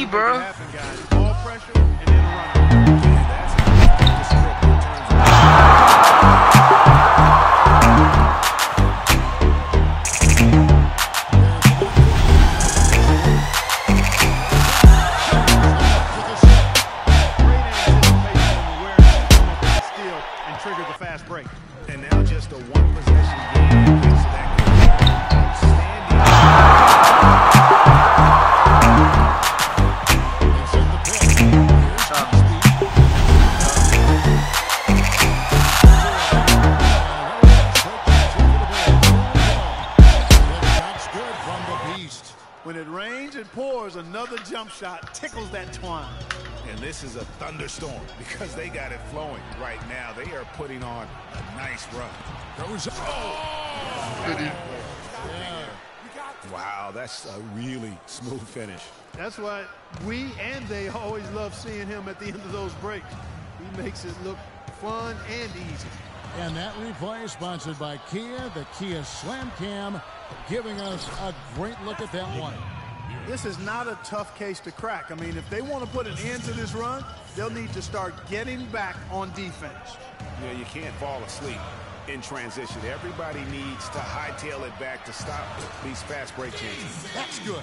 key, bro. Ball pressure and then run. Trigger the fast break. And now just a one possession game. When it rains, it pours. Another jump shot tickles that twine. And this is a thunderstorm because they got it flowing right now. They are putting on a nice run. Wow, that's a really smooth finish. That's why we and they always love seeing him at the end of those breaks. He makes it look fun and easy. And that replay sponsored by Kia, the Kia Slam Cam, giving us a great look at that one. This is not a tough case to crack. I mean, if they want to put an end to this run, they'll need to start getting back on defense. Yeah, you can't fall asleep in transition. Everybody needs to hightail it back to stop these fast break chances. That's good.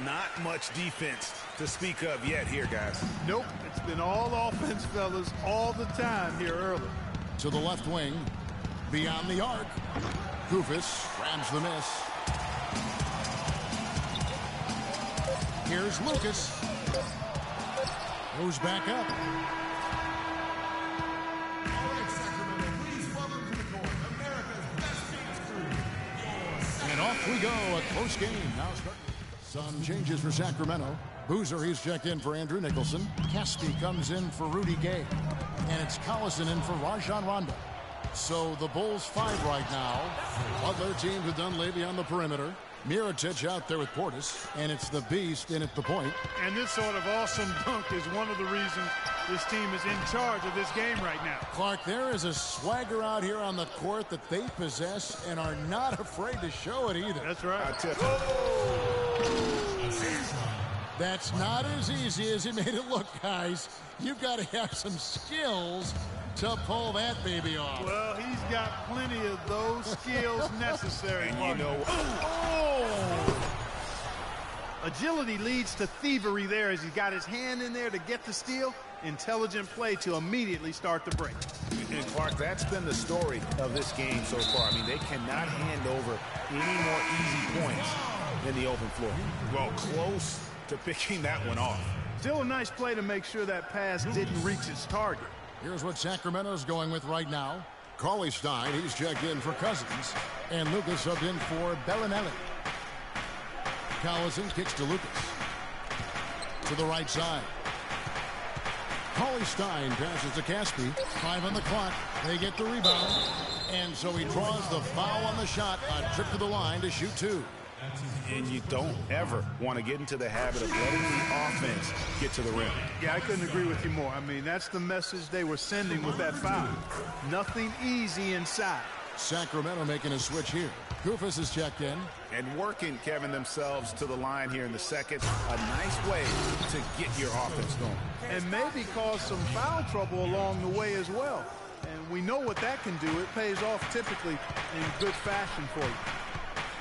Not much defense to speak of yet here, guys. Nope, it's been all offense, fellas, all the time here early. To the left wing, beyond the arc. Kufis grabs the miss. Here's Lucas. Goes back up. And off we go. A close game. Now some changes for Sacramento. Boozer, he's checked in for Andrew Nicholson. Caspi comes in for Rudy Gay. And it's Collison in for Rajon Rondo. So the Bulls 5 right now. Other teams have done Levy on the perimeter. Mirotic out there with Portis, and it's the Beast in at the point. And this sort of awesome dunk is one of the reasons this team is in charge of this game right now. Clark, there is a swagger out here on the court that they possess and are not afraid to show it either. That's right. That's not as easy as he made it look, guys. You've got to have some skills to pull that baby off. Well, he's got plenty of those skills necessary. And you know, agility leads to thievery there as he's got his hand in there to get the steal. Intelligent play to immediately start the break. And Clark, that's been the story of this game so far. I mean, they cannot hand over any more easy points in the open floor. Well, close to picking that one off. Still a nice play to make sure that pass didn't reach its target. Here's what Sacramento's going with right now. Cauley Stein, he's checked in for Cousins. And Lucas subbed in for Bellinelli. Collison kicks to Lucas. To the right side. Cauley Stein passes to Caspi. 5 on the clock. They get the rebound. And so he draws the foul on the shot. A trip to the line to shoot 2. And you don't ever want to get into the habit of letting the offense get to the rim. Yeah, I couldn't agree with you more. I mean, that's the message they were sending with that foul. Nothing easy inside. Sacramento making a switch here. Kufis is checked in. And working, Kevin, themselves to the line here in the second. A nice way to get your offense going. And maybe cause some foul trouble along the way as well. And we know what that can do. It pays off typically in good fashion for you.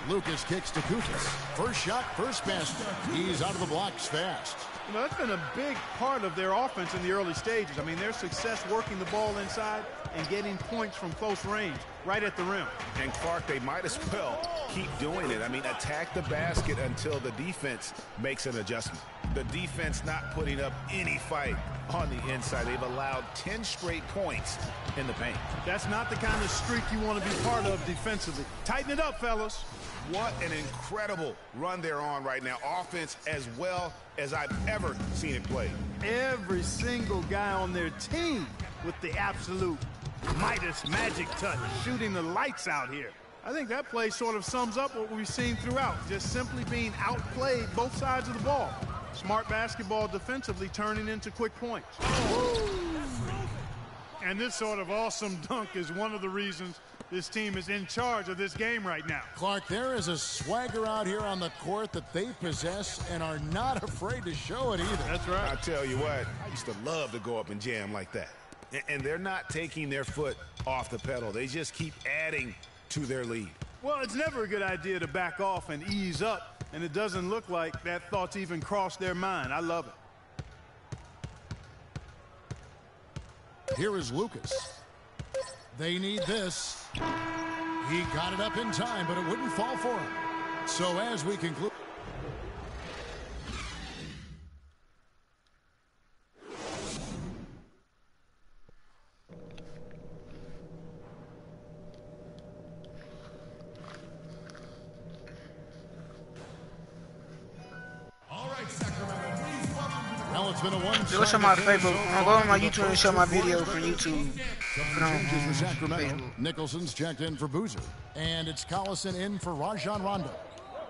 Lucas kicks to Kufis. First shot, first basket. He's out of the blocks fast. You know, that's been a big part of their offense in the early stages. I mean, their success working the ball inside and getting points from close range, right at the rim. And Clark, they might as well keep doing it. I mean, attack the basket until the defense makes an adjustment. The defense not putting up any fight on the inside. They've allowed 10 straight points in the paint. That's not the kind of streak you want to be part of defensively. Tighten it up, fellas. What an incredible run they're on right now. Offense as well as I've ever seen it played. Every single guy on their team with the absolute Midas magic touch, shooting the lights out here. I think that play sort of sums up what we've seen throughout, just simply being outplayed both sides of the ball. Smart basketball defensively turning into quick points. And this sort of awesome dunk is one of the reasons this team is in charge of this game right now. Clark, there is a swagger out here on the court that they possess and are not afraid to show it either. That's right. I tell you what, I used to love to go up and jam like that. And they're not taking their foot off the pedal. They just keep adding to their lead. Well, it's never a good idea to back off and ease up, and it doesn't look like that thought's even crossed their mind. I love it. Here is Lucas. They need this. He got it up in time, but it wouldn't fall for him. So as we conclude. Go show my Facebook. I'll go on my YouTube and show my video from YouTube. For Sacramento, Nicholson's checked in for Boozer. And it's Collison in for Rajon Rondo.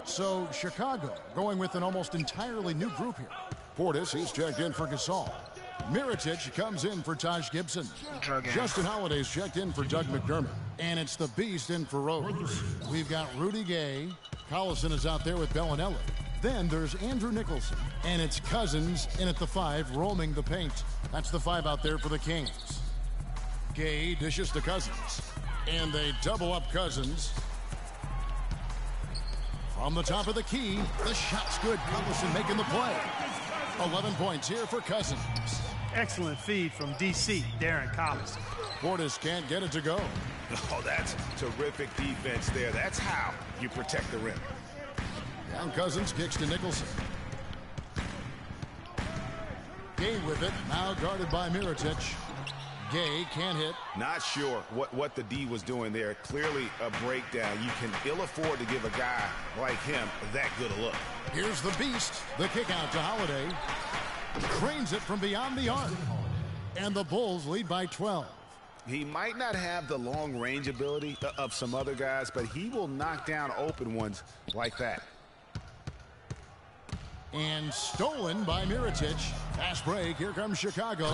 So Chicago going with an almost entirely new group here. Portis, he's checked in for Gasol. Mirotic comes in for Taj Gibson. Justin Holiday's checked in for Doug McDermott. And it's the Beast in for Rose. We've got Rudy Gay. Collison is out there with Bellinelli. Then there's Andrew Nicholson, and it's Cousins in at the 5, roaming the paint. That's the 5 out there for the Kings. Gay dishes to Cousins, and they double up Cousins. From the top of the key, the shot's good. Collison making the play. 11 points here for Cousins. Excellent feed from D.C., Darren Collison. Portis can't get it to go. Oh, that's terrific defense there. That's how you protect the rim. And Cousins kicks to Nicholson. Gay with it, now guarded by Mirotic. Gay can't hit. Not sure what the D was doing there. Clearly a breakdown. You can ill afford to give a guy like him that good a look. Here's the Beast. The kick out to Holiday. Cranes it from beyond the arc. And the Bulls lead by 12. He might not have the long range ability of some other guys, but he will knock down open ones like that. And stolen by Mirotic. Fast break. Here comes Chicago.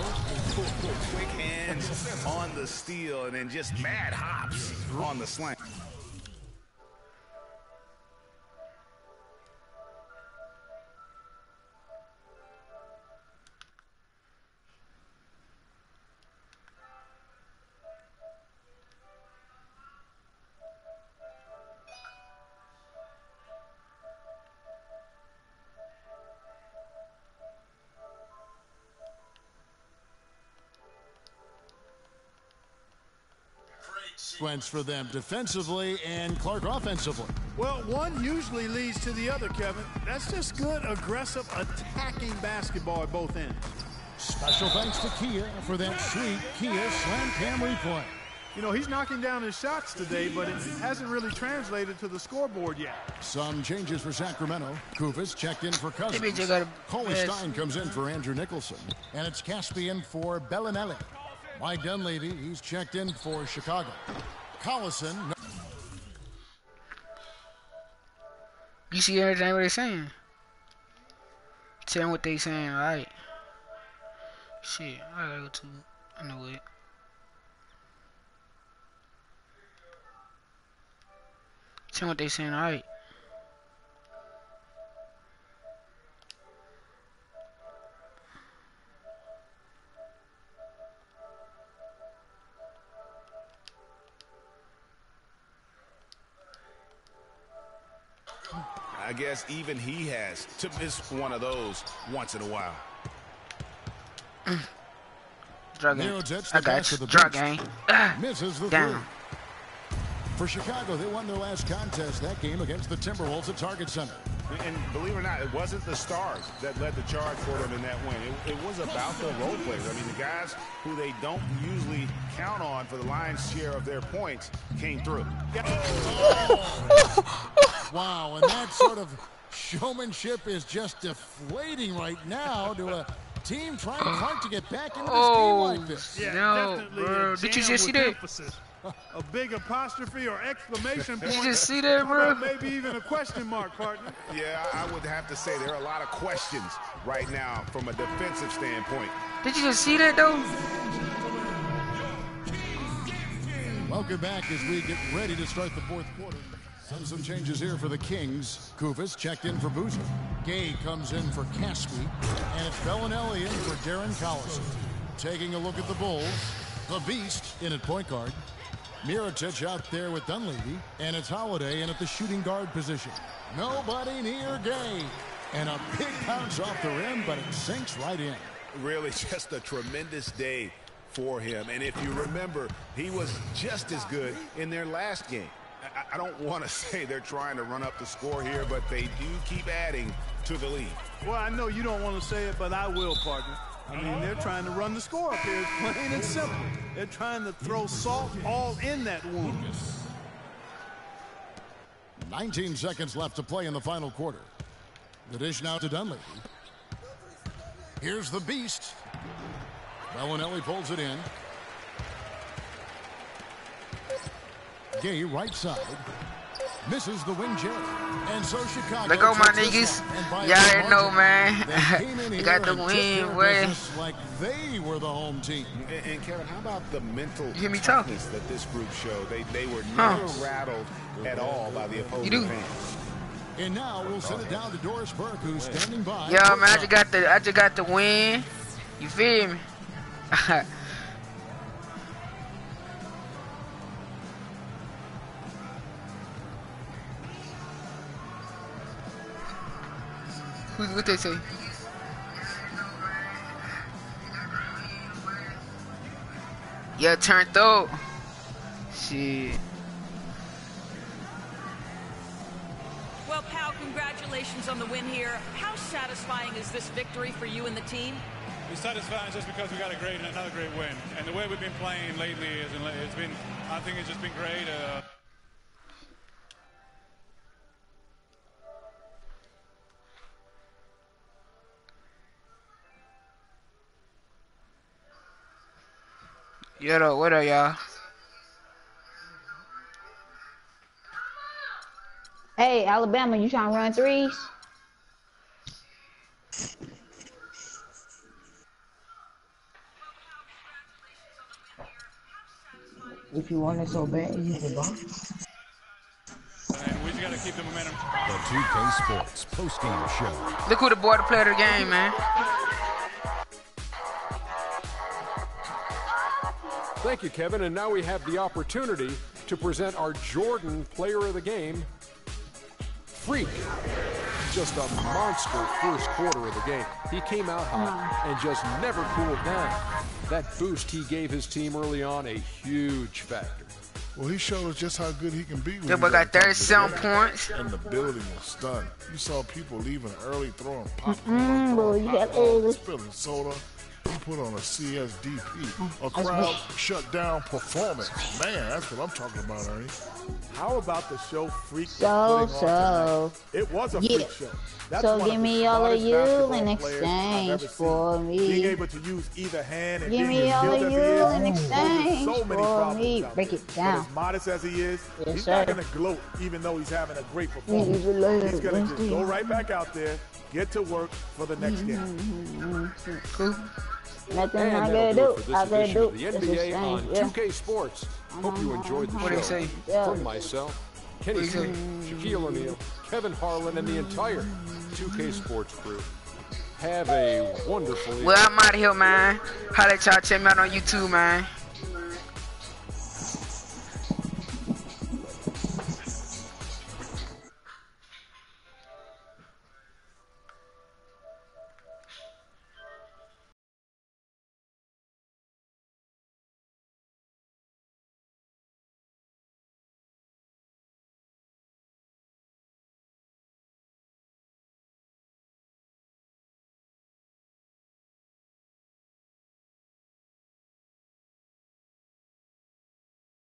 Quick hands on the steal and then just mad hops on the slant. Sequence for them defensively and Clark offensively. Well, one usually leads to the other, Kevin. That's just good, aggressive, attacking basketball at both ends. Special thanks to Kia for that sweet Kia Slam Cam replay. You know, he's knocking down his shots today, but it hasn't really translated to the scoreboard yet. Some changes for Sacramento. Kufis checked in for Cousins. Coley Stein comes in for Andrew Nicholson. And it's Caspian for Bellinelli. Mike Dunleavy, he's checked in for Chicago. Collison. You see everything what they're saying? Tell them what they saying, alright. Shit, I gotta go to, I know it. Tell them what they saying, alright. I guess even he has to miss one of those once in a while. Drug game. I got you. Drug game. Misses the down. For Chicago, they won their last contest, that game against the Timberwolves at Target Center. And believe it or not, it wasn't the stars that led the charge for them in that win. It was about the role players. I mean, the guys who they don't usually count on for the lion's share of their points came through. Wow, and that sort of showmanship is just deflating right now to a team trying hard to get back into this game like this. Yeah, no, definitely. Bro. Did you just see that? A big apostrophe or exclamation point. Did you just see that, bro? Maybe even a question mark, partner. Yeah, I would have to say there are a lot of questions right now from a defensive standpoint. Did you just see that, though? Welcome back as we get ready to start the fourth quarter. Some changes here for the Kings. Kufis checked in for Boozer. Gay comes in for Caspi. And it's Bellinelli in for Darren Collison. Taking a look at the Bulls. The Beast in at point guard. Mirotic out there with Dunleavy. And it's Holiday in at the shooting guard position. Nobody near Gay. And a big bounce off the rim, but it sinks right in. Really just a tremendous day for him. And if you remember, he was just as good in their last game. I don't want to say they're trying to run up the score here, but they do keep adding to the lead. Well, I know you don't want to say it, but I will, partner. I mean, they're trying to run the score up here. It's plain and simple. They're trying to throw salt all in that wound. 19 seconds left to play in the final quarter. The dish now to Dunleavy. Here's the Beast. Bellinelli pulls it in. Gay right side. Misses the wing jet. And so Chicago. Let go, my niggas. Y'all already know, man. You got the win, boy. Like they were the home team. And Kevin, how about the mental hear me talking that this group showed? They were never rattled at all by the opposing fans. And now we'll send it down to Doris Burke, who's standing by. Yeah, man, I just got the win. You feel me? What they say? Yeah, turned out. Shit. Well, pal, congratulations on the win here. How satisfying is this victory for you and the team? It's satisfying just because we got another great win. And the way we've been playing lately, I think it's just been great. Yeah, what up, y'all? Hey, Alabama, you trying to run threes? If you want it so bad, you can go. And we just got to keep the momentum. The 2K Sports post-game show. Look who the boy to play of the game, man. Thank you, Kevin. And now we have the opportunity to present our Jordan Player of the Game, Freak. Just a monster first quarter of the game. He came out hot and just never cooled down. That boost he gave his team early on, a huge factor. Well, he showed us just how good he can be. That boy got 37 points. And the building was stunned. You saw people leaving early, throwing Boy, spilling soda. He put on a CSDP, a crowd shut down performance. Man, that's what I'm talking about, Ernie. How about the show Freak? It was a freak show. That's so give me all of you in exchange for me. Being able to use either hand and give me all of you in exchange for me. Break it down. But as modest as he is, yes, he's not going to gloat even though he's having a great performance. He's going to just go right back out there, get to work for the next game. Nothing And I that'll gotta do it do. for I this gotta edition do. of the NBA on 2K Sports. Hope you enjoyed the What do you show. say? From myself, Kenny Smith, Shaquille O'Neal, Kevin Harlan, and the entire 2K Sports crew. Have a wonderful evening. Well, I'm out of here, man. Holla at y'all. Check me out on YouTube, man.